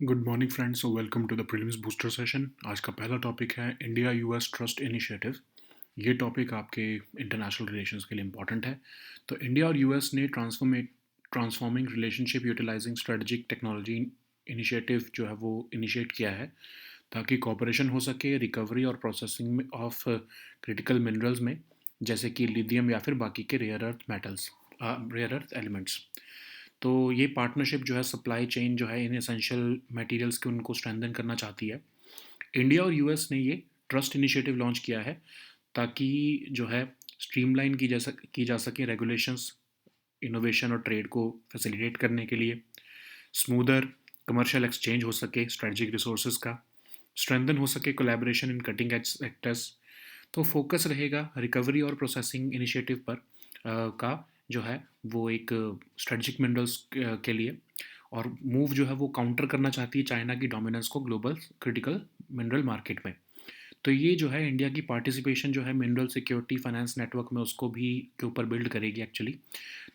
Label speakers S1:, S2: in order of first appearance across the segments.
S1: Good morning friends, so welcome to the prelims booster session. आज का पहला topic है इंडिया यूएस ट्रस्ट इनिशिएटिव। ये टॉपिक आपके इंटरनेशनल रिलेशंस के लिए इंपॉर्टेंट है। तो इंडिया और यूएस ने transforming relationship utilising strategic technology initiative जो है वो इनिशिएट किया है ताकि कॉपरेशन हो सके रिकवरी और प्रोसेसिंग में ऑफ क्रिटिकल मिनरल्स में, जैसे कि लिथियम या फिर बाकी के रेयर अर्थ एलिमेंट्स। तो ये पार्टनरशिप जो है सप्लाई चेन जो है इन एसेंशियल मटेरियल्स के उनको स्ट्रेंथन करना चाहती है। इंडिया और यूएस ने ये ट्रस्ट इनिशिएटिव लॉन्च किया है ताकि जो है स्ट्रीमलाइन की जा सके रेगुलेशंस, इनोवेशन और ट्रेड को फैसिलिटेट करने के लिए, स्मूदर कमर्शियल एक्सचेंज हो सके स्ट्रेटजिक रिसोर्सेज का, स्ट्रेंथन हो सके collaboration in cutting edge sectors. तो फोकस रहेगा रिकवरी और प्रोसेसिंग इनिशिएटिव पर का जो है वो एक स्ट्रेटजिक मिनरल्स के लिए, और मूव जो है वो काउंटर करना चाहती है चाइना की डोमिनेंस को ग्लोबल क्रिटिकल मिनरल मार्केट में। तो ये जो है इंडिया की पार्टिसिपेशन जो है मिनरल सिक्योरिटी फाइनेंस नेटवर्क में उसको भी के ऊपर बिल्ड करेगी एक्चुअली।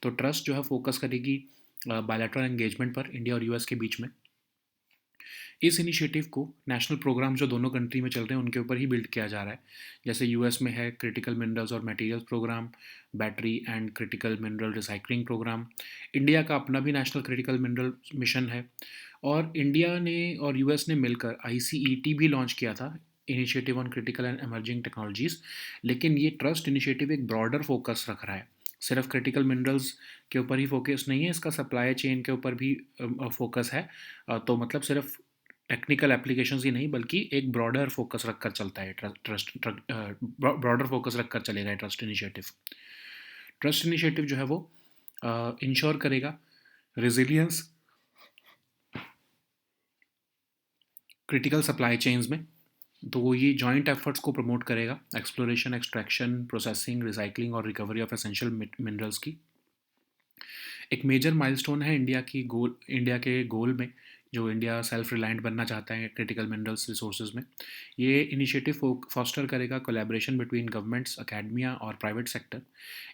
S1: तो ट्रस्ट जो है फोकस करेगी बायलैटरल एंगेजमेंट पर इंडिया और यूएस के बीच में। इस इनिशिएटिव को नेशनल प्रोग्राम जो दोनों कंट्री में चल रहे हैं उनके ऊपर ही बिल्ड किया जा रहा है। जैसे यूएस में है क्रिटिकल मिनरल्स और materials programme, battery and critical mineral recycling programme. India का अपना भी नेशनल क्रिटिकल मिनरल मिशन है। और इंडिया ने और यूएस ने मिलकर आईसीईटी भी लॉन्च किया था, initiative on critical and emerging technologies. लेकिन ये ट्रस्ट इनिशिएटिव एक ब्रॉडर फोकस रख रहा है, सिर्फ क्रिटिकल मिनरल्स के ऊपर ही फोकस नहीं है, इसका सप्लाई चेन के ऊपर भी फोकस है। तो मतलब सिर्फ टेक्निकल एप्लीकेशंस ही नहीं बल्कि एक ब्रॉडर फोकस रखकर चलता है ट्रस्ट ब्रॉडर फोकस रखकर चलेगा ट्रस्ट इनिशिएटिव। ट्रस्ट इनिशिएटिव जो है वो इंश्योर करेगा रेजिलियंस क्रिटिकल सप्लाई चेन्स में। तो ये जॉइंट एफर्ट्स को प्रमोट करेगा, एक्सप्लोरेशन, एक्सट्रैक्शन, प्रोसेसिंग, रिसाइकलिंग और रिकवरी ऑफ एसेंशियल मिनरल्स की। एक मेजर माइलस्टोन है इंडिया के गोल में, जो इंडिया सेल्फ रिलायंट बनना चाहता है क्रिटिकल मिनरल्स रिसोर्सेज में। ये इनिशिएटिव फॉस्टर करेगा कोलैबोरेशन बिटवीन गवर्नमेंट्स, अकेडमिया और प्राइवेट सेक्टर।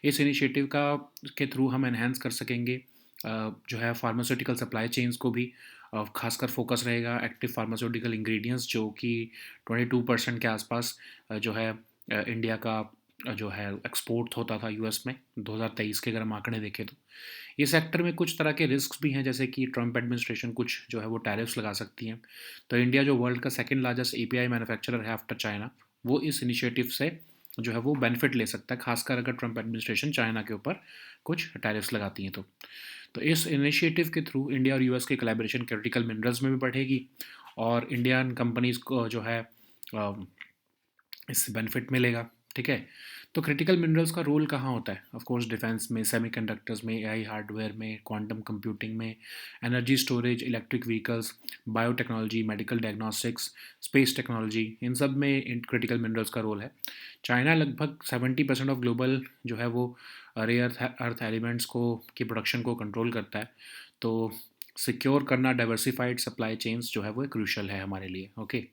S1: इस इनिशिएटिव का के थ्रू हम एनहेंस कर सकेंगे जो है फार्मास्यूटिकल सप्लाई चेन्स को भी। खासकर फोकस रहेगा एक्टिव फार्मास्यूटिकल इंग्रेडिएंट्स जो कि 22% के आसपास जो है इंडिया का जो है एक्सपोर्ट होता था यूएस में 2023 के अगर हम आंकड़े देखें तो। ये सेक्टर में कुछ तरह के रिस्क भी हैं, जैसे कि ट्रम्प एडमिनिस्ट्रेशन कुछ जो है वो टैरिफ्स लगा सकती हैं। तो इंडिया जो वर्ल्ड का सेकंड लार्जेस्ट एपीआई मैन्युफैक्चरर है आफ्टर चाइना, वो इस इनिशिएटिव से जो है वो बेनिफिट ले सकता है, खासकर अगर ट्रम्प एडमिनिस्ट्रेशन चाइना के ऊपर कुछ टैरिफ्स लगाती हैं तो इस इनिशिएटिव के थ्रू इंडिया और यूएस की कोलैबोरेशन क्रिटिकल मिनरल्स में भी बढ़ेगी और इंडियन कंपनीज को जो है इससे बेनिफिट मिलेगा। ठीक है। तो क्रिटिकल मिनरल्स का रोल कहाँ होता है? ऑफ कोर्स डिफेंस में, सेमीकंडक्टर्स में, एआई हार्डवेयर में, क्वांटम कंप्यूटिंग में, energy storage, electric vehicles, biotechnology, medical diagnostics, space technology, इन सब में क्रिटिकल मिनरल्स का रोल है। चाइना लगभग 70% ऑफ ग्लोबल जो है वो रेयर अर्थ एलिमेंट्स को की प्रोडक्शन को कंट्रोल करता है। तो सिक्योर करना डाइवर्सिफाइड सप्लाई चेन्स जो है वो क्रूशल है हमारे लिए। ओके।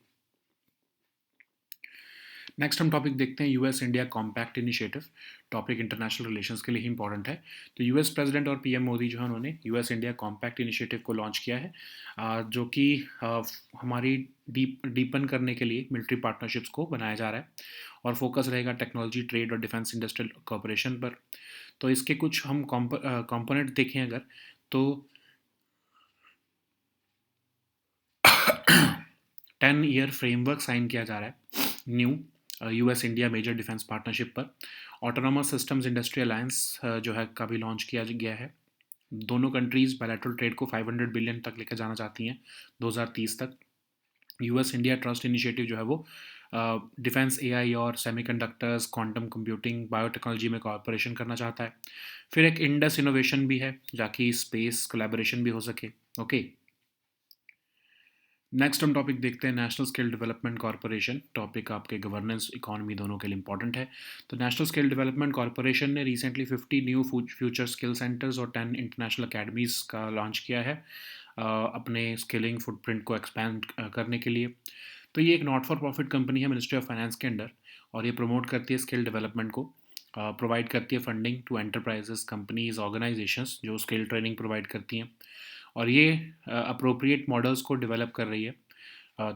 S1: नेक्स्ट हम टॉपिक देखते हैं US India compact initiative. Topic international relations के लिए ही इंपॉर्टेंट है। तो यूएस प्रेसिडेंट और पीएम मोदी जो है उन्होंने यूएस इंडिया कॉम्पैक्ट इनिशिएटिव को लॉन्च किया है, जो कि हमारी डीपन करने के लिए मिलिट्री पार्टनरशिप्स को बनाया जा रहा है और फोकस रहेगा टेक्नोलॉजी, ट्रेड और डिफेंस इंडस्ट्रियल कॉपरेशन पर। तो इसके कुछ हम कॉम्पोनेंट देखें अगर, तो 10 ईयर फ्रेमवर्क साइन किया जा रहा है new US India major defence partnership पर। ऑटोनोमस सिस्टम्स इंडस्ट्री अलायंस जो है का भी लॉन्च किया गया है। दोनों कंट्रीज बायलैटरल ट्रेड को 500 बिलियन तक लेकर जाना चाहती हैं 2030 तक। यूएस इंडिया ट्रस्ट इनिशिएटिव जो है वो डिफेंस, एआई और सेमीकंडक्टर्स, क्वांटम कंप्यूटिंग, बायोटेक्नोलॉजी में कॉपरेशन करना चाहता है। फिर एक इंडस इनोवेशन भी है जाकि स्पेस कोलैबोरेशन भी हो सके। ओके। नेक्स्ट हम टॉपिक देखते हैं national skill development corporation. Topic आपके गवर्नेंस, इकोनॉमी दोनों के लिए इंपॉर्टेंट है। तो नेशनल स्किल डेवलपमेंट कॉरपोरेशन ने recently 50 new future skill centres और 10 इंटरनेशनल अकेडमीज़ का लॉन्च किया है अपने स्किलिंग फुटप्रिंट को एक्सपैंड करने के लिए। तो ये एक नॉट फॉर प्रॉफिट कंपनी है मिनिस्ट्री ऑफ फाइनेंस के अंडर, और ये प्रमोट करती है स्किल डेवलपमेंट को, प्रोवाइड करती है funding to enterprises, companies, organisations जो स्किल ट्रेनिंग प्रोवाइड करती हैं, और ये अप्रोप्रिएट मॉडल्स को डेवलप कर रही है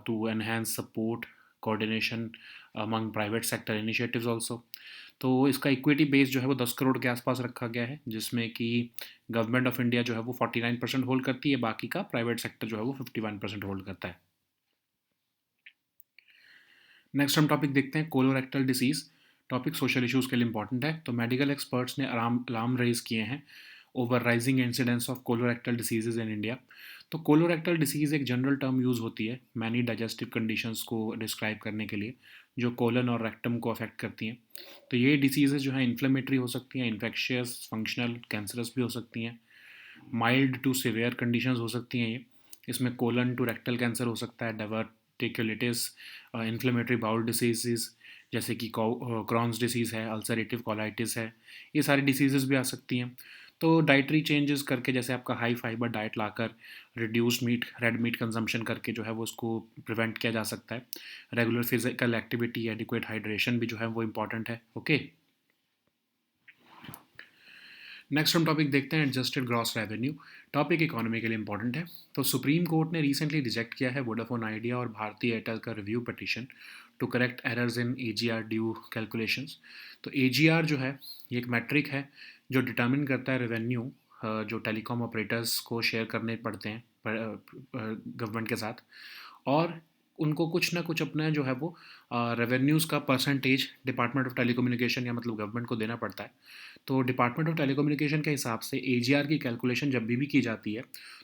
S1: to enhance support coordination among private sector initiatives also. तो इसका इक्विटी बेस जो है वो 10 करोड़ के आसपास रखा गया है, जिसमें कि गवर्नमेंट ऑफ इंडिया जो है वो 49% होल्ड करती है, बाकी का प्राइवेट सेक्टर जो है वो 51% होल्ड करता है। नेक्स्ट हम टॉपिक देखते हैं colorectal disease. Topic social issues के लिए इंपॉर्टेंट है। तो मेडिकल एक्सपर्ट्स ने अलार्म रेज किए हैं over rising incidence of colorectal diseases in India. तो कोलोरेक्टल डिसीज़ एक जनरल टर्म यूज़ होती है मैनी डाइजेस्टिव कंडीशंस को डिस्क्राइब करने के लिए, जो कोलन और रेक्टम को अफेक्ट करती हैं। तो ये डिसीज़ेज जो हैं इन्फ्लेमेटरी हो सकती हैं, इन्फेक्शियस, फंक्शनल, कैंसरस भी हो सकती हैं, माइल्ड टू सिवियर कंडीशंस हो सकती हैं ये। इसमें कोलन टू रेक्टल कैंसर हो सकता है, डाइवर्टिकुलिटिस, इन्फ्लेमेटरी बाउल डिसीज़ जैसे कि क्रॉन्स डिसीज़ है, अल्सरेटिव कोलाइटिस है, ये सारी डिसीज़ेस भी आ सकती हैं। तो डाइटरी चेंजेस करके, जैसे आपका हाई फाइबर डाइट लाकर, reduced meat, red meat consumption करके जो है वो उसको प्रिवेंट किया जा सकता है। Regular physical activity, adequate hydration भी जो है वो इंपॉर्टेंट है। ओके, नेक्स्ट हम टॉपिक देखते हैं adjusted gross revenue. Topic economy के लिए इंपॉर्टेंट है। तो सुप्रीम कोर्ट ने रिसेंटली रिजेक्ट किया है वोडाफोन आइडिया और भारतीय एयरटेल का review petition to correct errors in AGR due calculations. तो AGR जो है ये एक मैट्रिक है जो डिटर्मिन करता है रेवेन्यू जो टेलीकॉम ऑपरेटर्स को शेयर करने पड़ते हैं गवर्नमेंट के साथ, और उनको कुछ ना कुछ अपना जो है वो रेवेन्यूज़ का परसेंटेज डिपार्टमेंट ऑफ टेलीकम्युनिकेशन या मतलब गवर्नमेंट को देना पड़ता है। तो डिपार्टमेंट ऑफ टेलीकम्युनिकेशन के हिसाब से AGR की कैलकुलेशन जब भी की जाती है,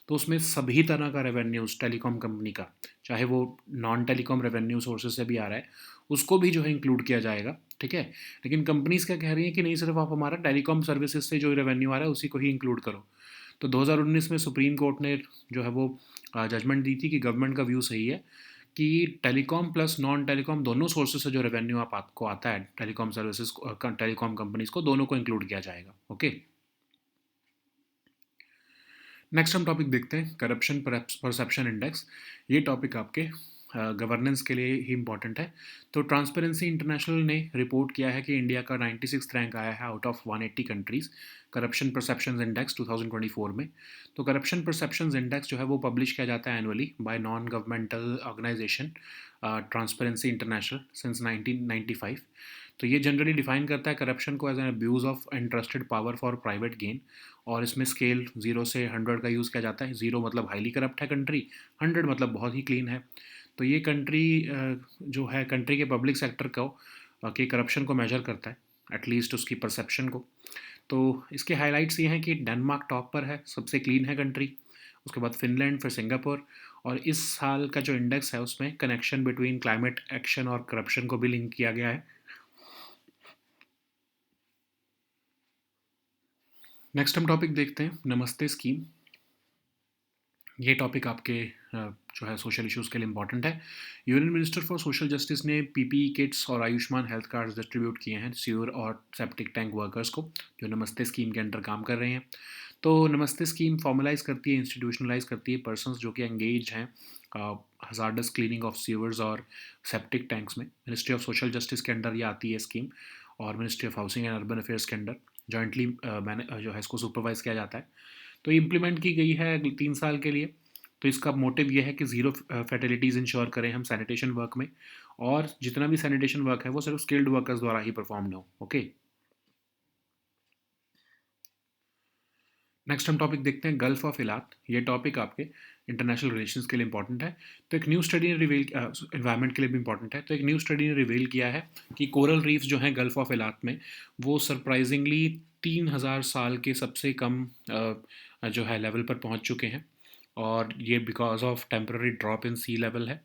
S1: तो उसमें सभी तरह का रेवेन्यूज़ टेलीकॉम कंपनी का, चाहे वो नॉन टेलीकॉम रेवेन्यू सोर्सेज से भी आ रहा है, उसको भी जो है इंक्लूड किया जाएगा। ठीक है, लेकिन कंपनीज क्या कह रही हैं कि नहीं, सिर्फ आप हमारा टेलीकॉम सर्विसेज से जो रेवेन्यू आ रहा है उसी को ही इंक्लूड करो। तो 2019 में सुप्रीम कोर्ट ने जो है वो जजमेंट दी थी कि गवर्नमेंट का व्यू सही है कि टेलीकॉम प्लस नॉन टेलीकॉम दोनों सोर्सेज से जो रेवेन्यू आपको आता है टेलीकॉम सर्विसेज, टेलीकॉम कंपनीज को, दोनों को इंक्लूड किया जाएगा। ओके, नेक्स्ट हम टॉपिक देखते हैं करप्शन परसेप्शन इंडेक्स। ये टॉपिक आपके गवर्नेंस के लिए ही इंपॉर्टेंट है। तो ट्रांसपेरेंसी इंटरनेशनल ने रिपोर्ट किया है कि इंडिया का 96 रैंक आया है out of 180 countries corruption perception index 2024 में। तो करप्शन परसेप्शन इंडेक्स जो है वो पब्लिश किया जाता है annually by non governmental organisation Transparency International since 1995। तो ये जनरली डिफाइन करता है करप्शन को as an abuse of interested power for private gain, और इसमें स्केल 0 से 100 का यूज़ किया जाता है। 0 मतलब हाईली करप्ट है कंट्री, 100 मतलब बहुत ही क्लीन है। तो ये कंट्री जो है कंट्री के पब्लिक सेक्टर को के करप्शन को मेजर करता है, एटलीस्ट उसकी परसेप्शन को। तो इसके हाइलाइट्स ये हैं कि डेनमार्क टॉप पर है, सबसे क्लीन है कंट्री, उसके बाद फिनलैंड, फिर सिंगापुर। और इस साल का जो इंडेक्स है उसमें कनेक्शन बिटवीन क्लाइमेट एक्शन और करप्शन को भी लिंक किया गया है। नेक्स्ट हम टॉपिक देखते हैं नमस्ते स्कीम। ये टॉपिक आपके जो है सोशल इश्यूज़ के लिए इंपॉर्टेंट है। Union minister for social justice ने PPE किट्स और आयुष्मान हेल्थ कार्ड्स डिस्ट्रीब्यूट किए हैं सीवर और सेप्टिक टैंक वर्कर्स को, जो नमस्ते स्कीम के अंडर काम कर रहे हैं। तो नमस्ते स्कीम फॉर्मलाइज करती है, इंस्टीट्यूशनलाइज करती है पर्सनस जो कि एंगेज हैं हजार्डस क्लीनिंग ऑफ सीवर्स और सेप्टिक टैंक्स में। मिनिस्ट्री ऑफ सोशल जस्टिस के अंडर ये आती है स्कीम, और ministry of housing and urban affairs के अंडर जॉइंटली जो है इसको सुपरवाइज किया जाता है। तो इम्प्लीमेंट की गई है 3 साल के लिए। तो इसका मोटिव ये है कि ज़ीरो फैटिलिटीज़ इंश्योर करें हम सैनिटेशन वर्क में, और जितना भी सैनिटेशन वर्क है वो सिर्फ स्किल्ड वर्कर्स द्वारा ही परफॉर्म्ड हो। ओके, नेक्स्ट हम टॉपिक देखते हैं गल्फ ऑफ इलात। ये टॉपिक आपके इंटरनेशनल रिलेशंस के लिए इंपॉर्टेंट है। तो एक न्यू स्टडी ने रिवील, एनवायरनमेंट के लिए भी इंपॉर्टेंट है। तो एक न्यू स्टडी ने रिवील किया है कि कोरल रीफ्स जो हैं गल्फ ऑफ इलात में, वो सरप्राइजिंगली 3000 साल के सबसे कम जो है लेवल पर पहुंच चुके हैं, और ये because of temporary drop in sea level है।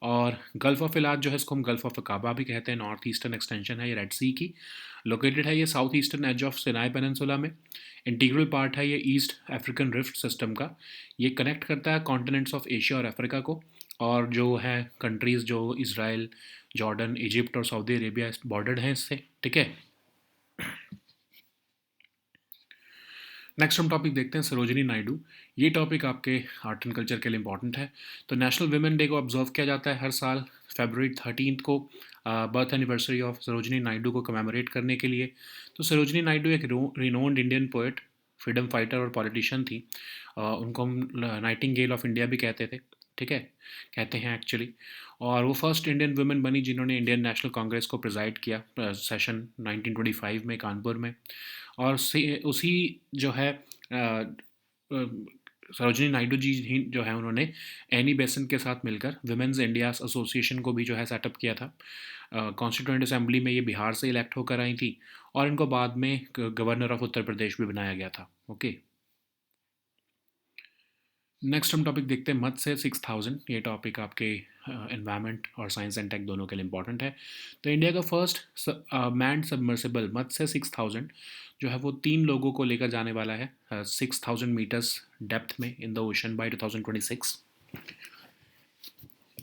S1: और गल्फ ऑफ इलात जो है इसको हम गल्फ ऑफ अकाबा भी कहते हैं, नॉर्थ ईस्टर्न एक्सटेंशन है ये रेड सी की। लोकेटेड है ये south eastern edge of Sinai peninsula में। इंटीग्रल पार्ट है ये ईस्ट अफ्रीकन रिफ्ट सिस्टम का। ये कनेक्ट करता है कॉन्टिनेंट्स ऑफ एशिया और अफ्रीका को, और जो है कंट्रीज़ जो इसराइल, जॉर्डन, इजिप्ट और सऊदी अरेबिया बॉर्डर्ड हैं इससे। ठीक है, नेक्स्ट हम टॉपिक देखते हैं सरोजिनी नायडू। ये टॉपिक आपके आर्ट एंड कल्चर के लिए इंपॉर्टेंट है। तो नेशनल वुमेन डे को ऑब्जर्व किया जाता है हर साल February 13 को, birth anniversary of Sarojini Naidu को कमेमोरेट करने के लिए। तो सरोजिनी नायडू एक renowned Indian poet freedom fighter और पॉलिटिशियन थी। उनको हम नाइटिंगेल ऑफ इंडिया भी कहते थे, ठीक है, कहते हैं एक्चुअली। और वो फर्स्ट इंडियन वुमेन बनी जिन्होंने इंडियन नेशनल कांग्रेस को प्रिजाइड किया सेशन 1925 में कानपुर में। और उसी जो है सरोजिनी नायडू जी ही जो है उन्होंने एनी बेसेंट के साथ मिलकर विमेंस इंडियाज एसोसिएशन को भी जो है सेटअप किया था। कॉन्स्टिट्यूंट असेंबली में ये बिहार से इलेक्ट होकर आई थी और इनको बाद में गवर्नर ऑफ उत्तर प्रदेश भी बनाया गया था। ओके, नेक्स्ट हम टॉपिक देखते हैं मत से 6000। ये टॉपिक आपके एनवायरनमेंट और साइंस एंड टेक दोनों के लिए इंपॉर्टेंट है। तो इंडिया का फर्स्ट मैन्ड सबमर्सिबल मत से 6000 जो है वो 3 लोगों को लेकर जाने वाला है 6000 मीटर्स डेप्थ में इन द ओशन बाय 2026।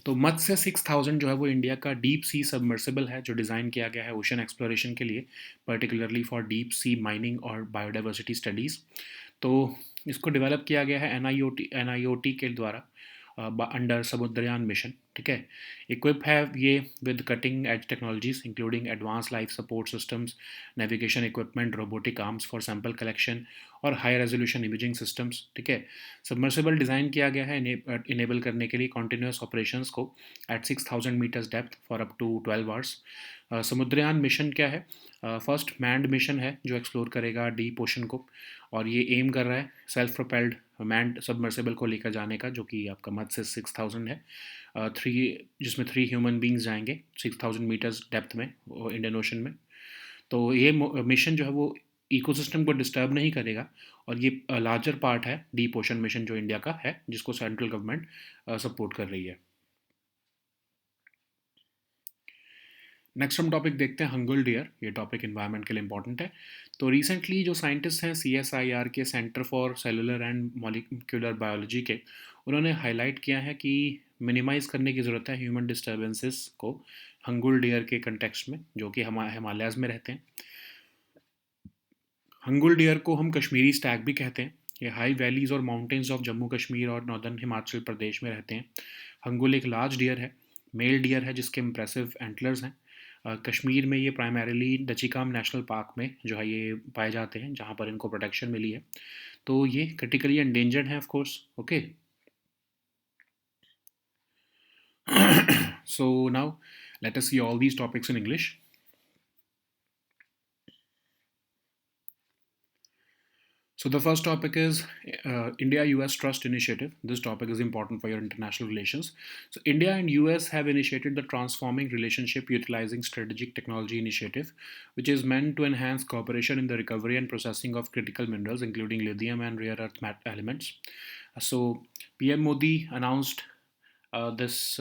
S1: तो मत से 6000 जो है वो इंडिया का डीप सी सबमर्सिबल है जो डिज़ाइन किया गया है ओशन एक्सप्लोरेशन के लिए, particularly for deep sea mining और बायोडाइवर्सिटी स्टडीज़। तो इसको डेवलप किया गया है एन आई ओ टी के द्वारा अंडर समुद्रयान मिशन, ठीक है। इक्विप है ये with cutting edge technologies including advance life support systems, navigation equipment, robotic arms for sample collection और हाई रेजोल्यूशन इमेजिंग सिस्टम्स, ठीक है। सबमर्सिबल डिज़ाइन किया गया है इनेबल करने के लिए कॉन्टिन्यूस ऑपरेशंस को at 6000 metres depth for up to 12 hours. Samudrayaan mission क्या है? फर्स्ट मैंड मिशन है जो एक्सप्लोर करेगा डीप ओशन को, और ये एम कर रहा है सेल्फ प्रोपेल्ड मैंड सबमर्सिबल को लेकर जाने का, जो कि आपका मत से 6000 है। थ्री जिसमें 3 ह्यूमन बींग्स जाएंगे 6000 मीटर्स डेप्थ में इंडियन ओशन में। तो ये मिशन जो है वो इकोसिस्टम को डिस्टर्ब नहीं करेगा, और ये लार्जर पार्ट है डीप ओशन मिशन जो इंडिया का है जिसको सेंट्रल गवर्नमेंट सपोर्ट कर रही है। नेक्स्ट हम टॉपिक देखते हैं हंगुल डियर। ये टॉपिक इन्वायरमेंट के लिए इंपॉर्टेंट है। तो रिसेंटली जो साइंटिस्ट हैं CSIR के centre for cellular and molecular biology के, उन्होंने हाईलाइट किया है कि मिनिमाइज़ करने की ज़रूरत है ह्यूमन डिस्टर्बेंसेस को हंगुल डियर के कंटेक्स्ट में, जो कि हिमालयाज़ में रहते हैं। हंगुल डियर को हम कश्मीरी स्टैग भी कहते हैं। ये हाई वैलीज़ और माउंटेन्स ऑफ जम्मू कश्मीर और नॉर्दर्न हिमाचल प्रदेश में रहते हैं। हंगुल एक लार्ज डियर है, मेल डियर है जिसके इम्प्रेसिव एंटलर्स हैं। कश्मीर में ये प्राइमरीली डचिकाम नेशनल पार्क में जो है ये पाए जाते हैं, जहाँ पर इनको प्रोटेक्शन मिली है। तो ये क्रिटिकली एंडेंजर्ड हैं of course. Okay, so now let us see all these topics in English. So the first topic is India-US Trust Initiative. This topic is important for your international relations. So India and US have initiated the Transforming Relationship Utilizing Strategic Technology Initiative, which is meant to enhance cooperation in the recovery and processing of critical minerals, including lithium and rare earth elements. So PM Modi announced this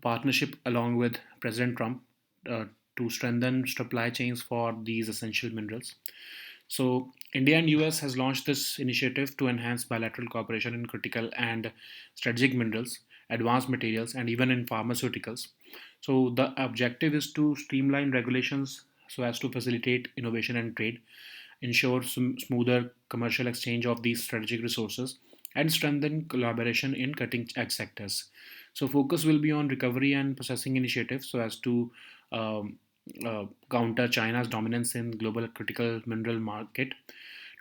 S1: partnership along with President Trump uh, to strengthen supply chains for these essential minerals. So, India and US has launched this initiative to enhance bilateral cooperation in critical and strategic minerals, advanced materials, and even in pharmaceuticals. So, the objective is to streamline regulations so as to facilitate innovation and trade, ensure smoother commercial exchange of these strategic resources, and strengthen collaboration in cutting edge sectors. So, focus will be on recovery and processing initiatives so as to um, counter China's dominance in global critical mineral market.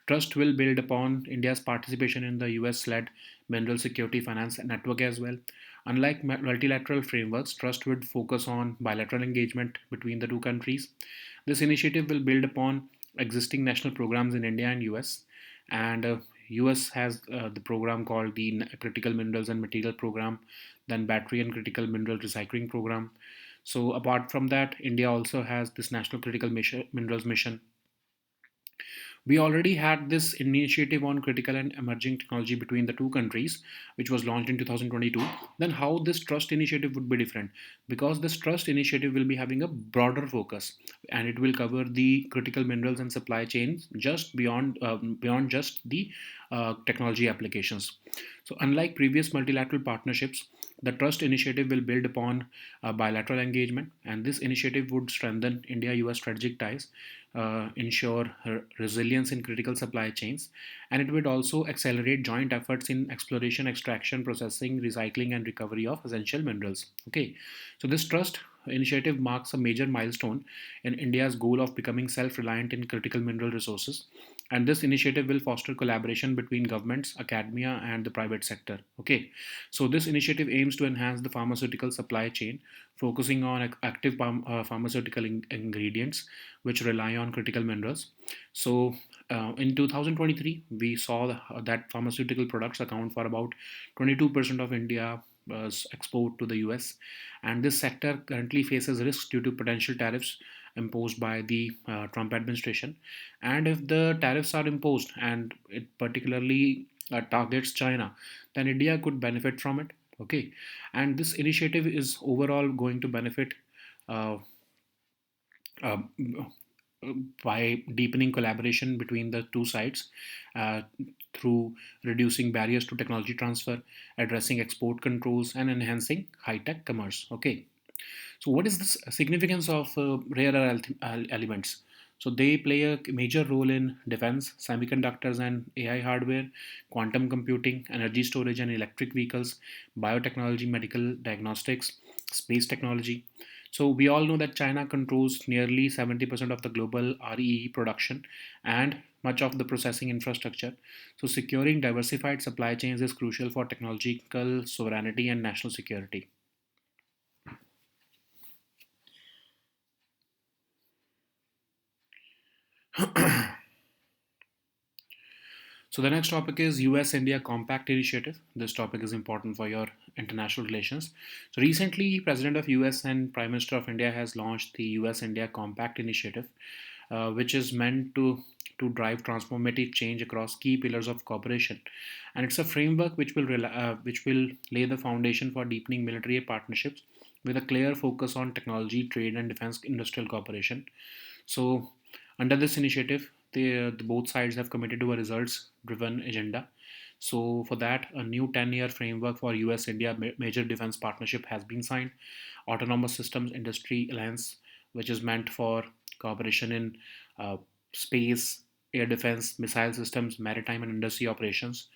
S1: Trust will build upon India's participation in the US-led mineral security finance network as well. Unlike multilateral frameworks, trust would focus on bilateral engagement between the two countries. This initiative will build upon existing national programs in India and US, and US has the program called the Critical Minerals and Material Program, then Battery and Critical Mineral Recycling Program. So apart from that, India also has this National Critical Minerals Mission. We already had this initiative on critical and emerging technology between the two countries, which was launched in 2022. Then, how this trust initiative would be different? Because this trust initiative will be having a broader focus, and it will cover the critical minerals and supply chains just beyond just the technology applications. So, unlike previous multilateral partnerships, the trust initiative will build upon bilateral engagement, and this initiative would strengthen India-US strategic ties, ensure resilience in critical supply chains, and it would also accelerate joint efforts in exploration, extraction, processing, recycling, and recovery of essential minerals. Okay, so this trust initiative marks a major milestone in India's goal of becoming self reliant in critical mineral resources. and this initiative will foster collaboration between governments, academia, and the private sector. Okay, so this initiative aims to enhance the pharmaceutical supply chain, focusing on active pharmaceutical ingredients which rely on critical minerals. So in 2023, we saw that pharmaceutical products account for about 22% of India export to the US, and this sector currently faces risks due to potential tariffs imposed by the Trump administration. And if the tariffs are imposed and it particularly targets China, then India could benefit from it. Okay, and this initiative is overall going to benefit uh, uh, by deepening collaboration between the two sides uh, through reducing barriers to technology transfer, addressing export controls, and enhancing high tech commerce. Okay, so, what is the significance of rare earth elements? So, they play a major role in defense, semiconductors and AI hardware, quantum computing, energy storage and electric vehicles, biotechnology, medical diagnostics, space technology. So, we all know that China controls nearly 70% of the global REE production and much of the processing infrastructure. So, securing diversified supply chains is crucial for technological sovereignty and national security. So the next topic is US India Compact Initiative. This topic is important for your international relations. So recently, President of US and Prime Minister of India has launched the US India Compact Initiative, which is meant to drive transformative change across key pillars of cooperation, and it's a framework which will lay the foundation for deepening military partnerships with a clear focus on technology, trade, and defense industrial cooperation. So, under this initiative, the both sides have committed to a results driven agenda. So, for that, a new 10-year framework for US India major defense partnership has been signed. Autonomous Systems Industry Alliance, which is meant for cooperation in uh, space, air defense, missile systems, maritime and undersea operations.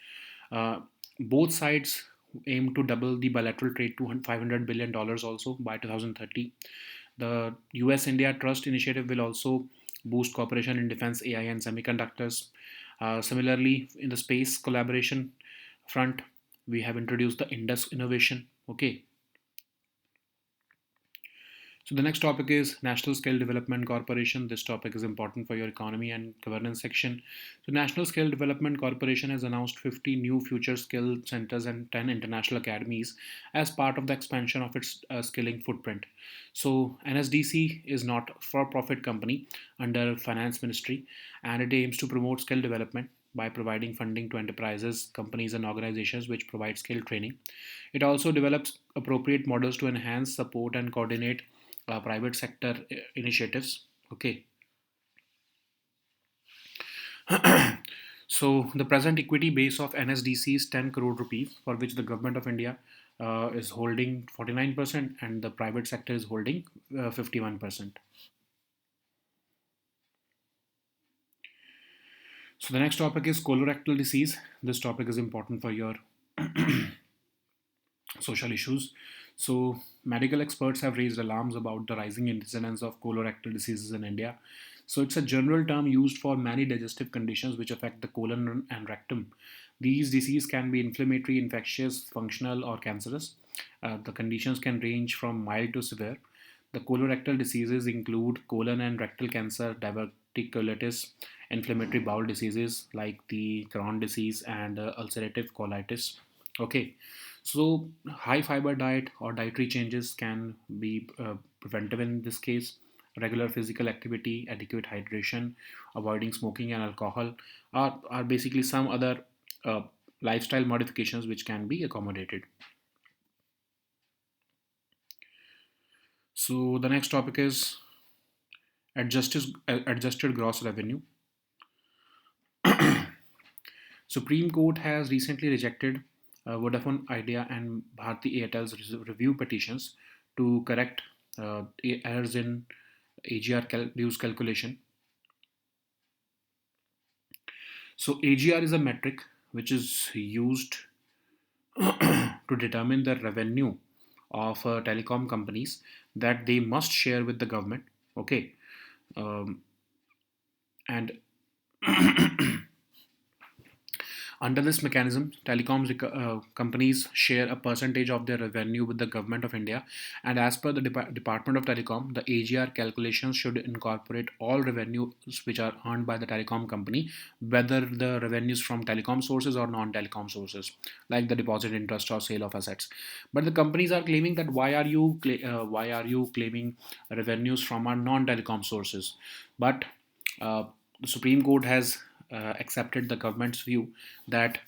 S1: Uh, Both sides aim to double the bilateral trade to $500 billion also by 2030. The US India Trust Initiative will also boost cooperation in defense, AI, and semiconductors. Similarly, in the space collaboration front, we have introduced the Indus Innovation. Okay, so the next topic is National Skill Development Corporation. This topic is important for your economy and governance section. So National Skill Development Corporation has announced 50 new future skill centers and 10 international academies as part of the expansion of its skilling footprint. So NSDC is not for-profit company under Finance Ministry, and it aims to promote skill development by providing funding to enterprises, companies, and organizations which provide skill training. It also develops appropriate models to enhance, support, and coordinate private sector initiatives. Okay, so the present equity base of NSDC is 10 crore rupees, for which the government of India is holding 49% and the private sector is holding 51%. So the next topic is colorectal disease. This topic is important for your social issues. So, medical experts have raised alarms about the rising incidence of colorectal diseases in India. So, it's a general term used for many digestive conditions which affect the colon and rectum. These diseases can be inflammatory, infectious, functional, or cancerous. The conditions can range from mild to severe. The colorectal diseases include colon and rectal cancer, diverticulitis, inflammatory bowel diseases like the Crohn disease, and ulcerative colitis. Okay, so high fiber diet or dietary changes can be preventive in this case. Regular physical activity, adequate hydration, avoiding smoking and alcohol are basically some other uh, lifestyle modifications which can be accommodated. So the next topic is adjusted gross revenue. Supreme Court has recently rejected Vodafone Idea and Bharti Airtel's review petitions to correct errors in AGR dues calculation. So AGR is a metric which is used to determine the revenue of telecom companies that they must share with the government. Okay, um, and Under this mechanism, companies share a percentage of their revenue with the government of India, and as per the Department of Telecom, the AGR calculations should incorporate all revenues which are earned by the telecom company, whether the revenues from telecom sources or non-telecom sources, like the deposit interest or sale of assets. But the companies are claiming that why are you claiming revenues from our non-telecom sources? But the Supreme Court has accepted the government's view that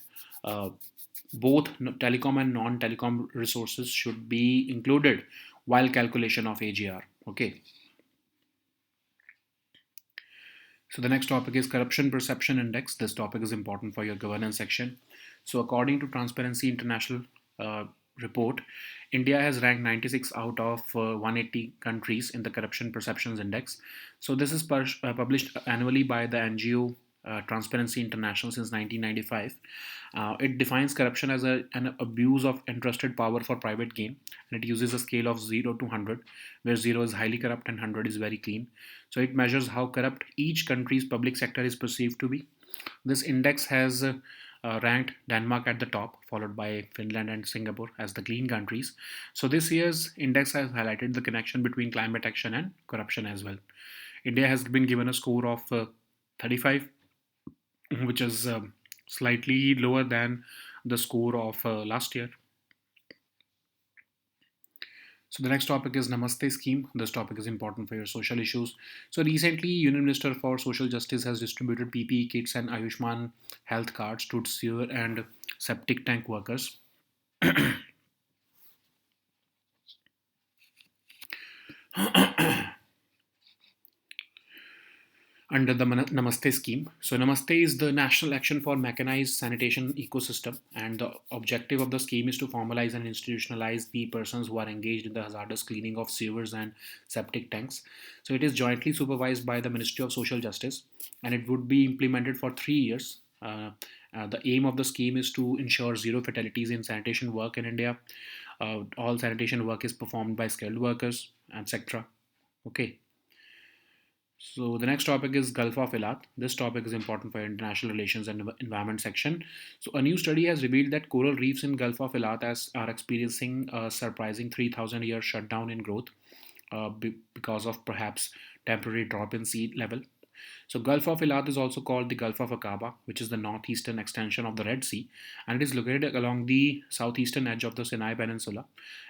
S1: uh, both telecom and non-telecom resources should be included while calculation of AGR. Okay. So the next topic is corruption perception index. This topic is important for your governance section. So according to Transparency International uh, report, India has ranked 96 out of 180 countries in the corruption perceptions index. So this is published annually by the NGO Transparency International since 1995. It defines corruption as an abuse of entrusted power for private gain, and it uses a scale of 0 to 100, where 0 is highly corrupt and 100 is very clean. So it measures how corrupt each country's public sector is perceived to be. This index has ranked Denmark at the top, followed by Finland and Singapore as the clean countries. So this year's index has highlighted the connection between climate action and corruption as well. India has been given a score of 35, which is slightly lower than the score of last year. So the next topic is Namaste scheme. This topic is important for your social issues. So recently, Union Minister for Social Justice has distributed PPE kits and Ayushman health cards to sewer and septic tank workers. Under the Namaste scheme. So, Namaste is the national action for mechanized sanitation ecosystem, and the objective of the scheme is to formalize and institutionalize the persons who are engaged in the hazardous cleaning of sewers and septic tanks. So, it is jointly supervised by the Ministry of Social Justice, and it would be implemented for 3 years. The aim of the scheme is to ensure zero fatalities in sanitation work in India. All sanitation work is performed by skilled workers, etc. Okay. So the next topic is Gulf of Ilat. This topic is important for international relations and environment section. So a new study has revealed that coral reefs in Gulf of Ilat are experiencing a surprising 3,000 year shutdown in growth because of perhaps temporary drop in sea level. So Gulf of Ilat is also called the Gulf of Aqaba, which is the northeastern extension of the Red Sea, and it is located along the southeastern edge of the Sinai Peninsula.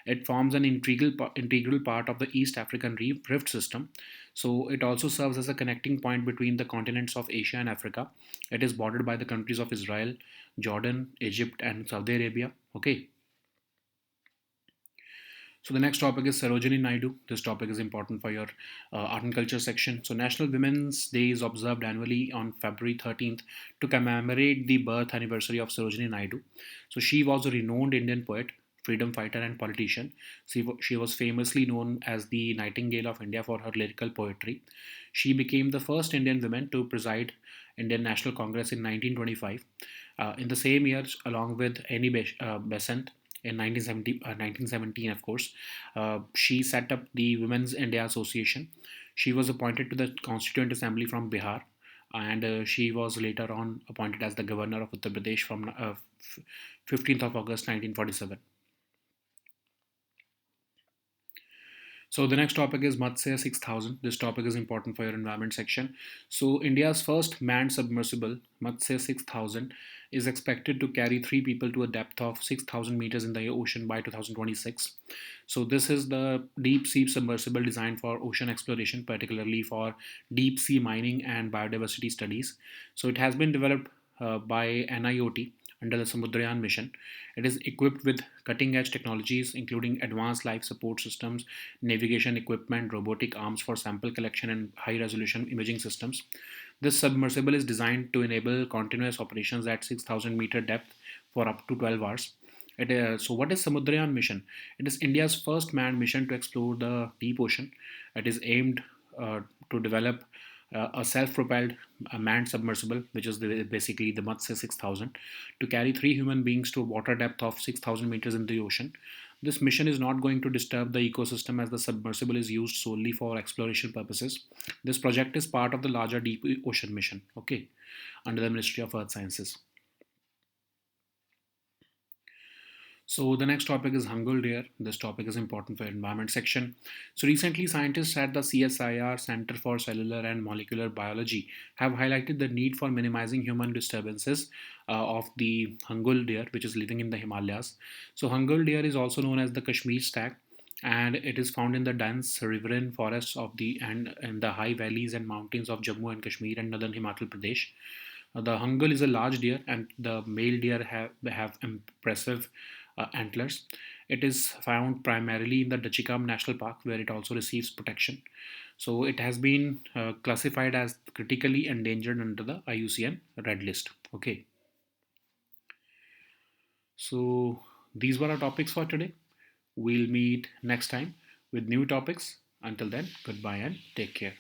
S1: It forms an integral part of the East African Rift system. So it also serves as a connecting point between the continents of Asia and Africa. It is bordered by the countries of Israel, Jordan, Egypt, and Saudi Arabia. Okay. So the next topic is Sarojini Naidu. This topic is important for your art and culture section. So National Women's Day is observed annually on February 13th to commemorate the birth anniversary of Sarojini Naidu. So she was a renowned Indian poet, freedom fighter, and politician. She was famously known as the Nightingale of India for her lyrical poetry. She became the first Indian woman to preside Indian National Congress in 1925. In the same year, along with Annie Besant, in 1917, of course, she set up the Women's India Association. She was appointed to the Constituent Assembly from Bihar, and she was later on appointed as the governor of Uttar Pradesh from 15th of August 1947. So the next topic is Matsya 6000. This topic is important for your environment section. So India's first manned submersible, Matsya 6000, is expected to carry 3 people to a depth of 6,000 meters in the ocean by 2026. So this is the deep sea submersible designed for ocean exploration, particularly for deep sea mining and biodiversity studies. So it has been developed by NIOT under the Samudrayan mission. It is equipped with cutting edge technologies, including advanced life support systems, navigation equipment, robotic arms for sample collection, and high resolution imaging systems. This submersible is designed to enable continuous operations at 6,000-meter depth for up to 12 hours. So, what is Samudrayan mission? It is India's first manned mission to explore the deep ocean. It is aimed to develop a self-propelled manned submersible, which is basically the Matsya 6000, to carry 3 human beings to a water depth of 6,000 meters in the ocean. This mission is not going to disturb the ecosystem as the submersible is used solely for exploration purposes. This project is part of the larger deep ocean mission, okay, under the Ministry of Earth Sciences. So the next topic is Hangul Deer. This topic is important for environment section. So recently, scientists at the CSIR Center for Cellular and Molecular Biology have highlighted the need for minimizing human disturbances of the Hangul deer, which is living in the Himalayas. So Hangul deer is also known as the Kashmir stag, and it is found in the dense riverine forests of the and in the high valleys and mountains of Jammu and Kashmir and northern Himachal Pradesh. The Hungal is a large deer, and the male deer have impressive antlers. It is found primarily in the Dachikam National Park, where it also receives protection. So it has been classified as critically endangered under the IUCN Red List. Okay, so these were our topics for today. We'll meet next time with new topics. Until then, goodbye and take care.